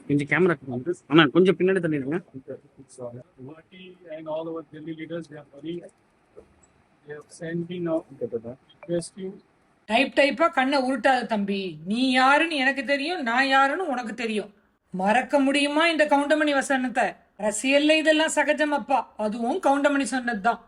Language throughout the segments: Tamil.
கொஞ்சம் கேமராக்கு வந்து ஆனா கொஞ்சம் பின்னாடி தள்ளிடுங்க. Guwahati and all our Delhi leaders, they are worried. They have sent me now request you. டைப்பா கண்ணை உருட்டாத தம்பி. நீ யாருன்னு எனக்கு தெரியும், நான் யாருன்னு உனக்கு தெரியும். மறக்க முடியுமா இந்த கவுண்டமணி வசனத்தை? அரசியல்ல இதெல்லாம் சகஜம் அப்பா. அதுவும் கவுண்டமணி சொன்னதுதான்.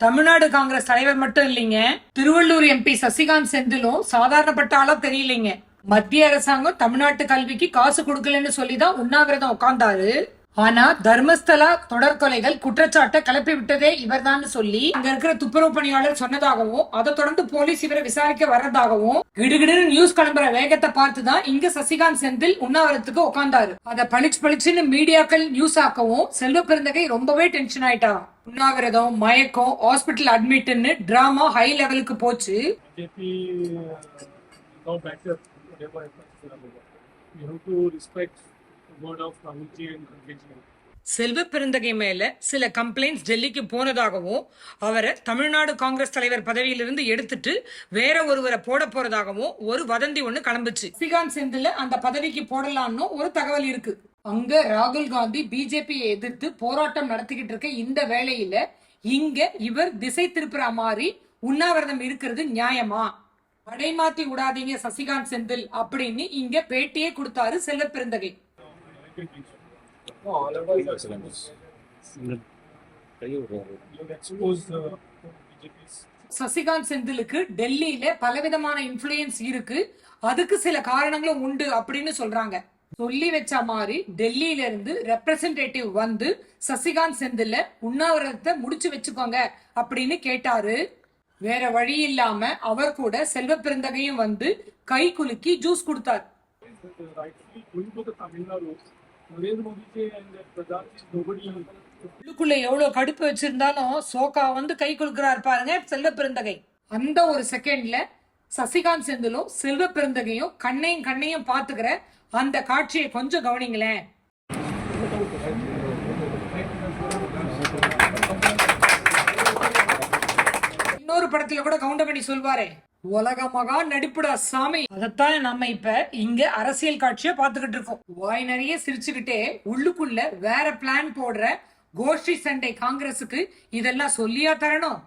தமிழ்நாடு காங்கிரஸ் தலைவர் மட்டும் இல்லைங்க, திருவள்ளூர் எம்பி சசிகாந்த் செந்திலும் சாதாரணப்பட்ட ஆளா தெரியலைங்க. மத்திய அரசாங்கம் தமிழ்நாட்டு கல்விக்கு காசு கொடுக்கலன்னு சொல்லிதான் உண்ணாவிரதம் உட்கார்ந்தாரு. ஆனா தர்மஸ்தலா தொடர்கொலைகள் குற்றச்சாட்டை கிளப்பி விட்டதே இவர்தான் சொல்லி அங்க இருக்கிற துப்புரவு பணியாளர் சொன்னதாகவும், அதை தொடர்ந்து போலீஸ் இவரை விசாரிக்க வர்றதாகவும் கிடுகிடுன்னு நியூஸ் கிளம்புற வேகத்தை பார்த்துதான் இங்க சசிகாந்த் செந்தில் உண்ணாவிரத்துக்கு உட்கார்ந்தாரு. அத பளிச்சுன்னு மீடியாக்கள் நியூஸ் ஆக்கவும் செல்வ பெருந்தகை ரொம்பவே டென்ஷன் ஆயிட்டா. உண்ணாவிரதம், மயக்கம், ஹாஸ்பிட்டல் அட்மிட்னு டிராமா ஹை லெவலுக்கு போச்சு. செல்வ பெருந்தகை மேல சில கம்ப்ளைண்ட்ஸ் டெல்லிக்கு போனதாகவும், அவரை தமிழ்நாடு காங்கிரஸ் தலைவர் பதவியிலிருந்து எடுத்துட்டு வேற ஒருவரை போட போறதாகவும் ஒரு வதந்தி ஒண்ணு கிளம்புச்சு. சசிகாந்த் செந்தில அந்த பதவிக்கு போடலான்னு ஒரு தகவல் இருக்கு. அங்க ராகுல் காந்தி பிஜேபியை எதிர்த்து போராட்டம் நடத்திக்கிட்டு இருக்க இந்த வேளையில இங்க இவர் திசை திருப்புற மாதிரி உண்ணாவிரதம் இருக்கிறது நியாயமா? அடைமாத்தி விடாதீங்க சசிகாந்த் செந்தில் அப்படின்னு இங்க பேட்டியே கொடுத்தாரு செல்வ பெருந்தகை. சசிகாந்த் செந்திலுக்கு டெல்லியில பலவிதமான இன்ஃப்ளூயன்ஸ் இருக்கு, அதுக்கு சில காரணங்களும் உண்டு அப்படின்னு சொல்றாங்க. சொல்லி வச்ச மாதிரி டெல்லியில இருந்து ரெப்ரசன்டேட்டிவ் வந்து சசிகாந்த் செந்தில உண்ணாவிரதத்தை முடிச்சு வச்சுக்கோங்க அப்படின்னு கேட்டாரு. வேற வழி இல்லாம அவர் கூட செல்வ பெருந்தகையும் வந்து கை குலுக்கி ஜூஸ் கொடுத்தார். உள்ளுக்குள்ள எவ்வளவு கடுப்பு வச்சிருந்தாலும் சோகா வந்து கை குலுக்குறாரு பாருங்க செல்வ பெருந்தகை. அந்த ஒரு செகண்ட்ல சசிகாந்த் செந்திலும் செல்வ பெருந்தகையும் கண்ணையும் பாத்துக்கிற அந்த காட்சியை கொஞ்சம் கவனிங்களேன். இன்னொரு படத்துல கூட கவுண்டமணி சொல்வாரே, உலக மகா நடிப்புடா சாமி. அதத்தான் நம்ம இப்ப இங்க அரசியல் காட்சியை பாத்துக்கிட்டு இருக்கோம். வாய் நிறைய சிரிச்சுக்கிட்டே உள்ளுக்குள்ள வேற பிளான் போடுற கோஷ்டி சண்டை காங்கிரஸுக்கு இதெல்லாம் சொல்லியா தரணும்?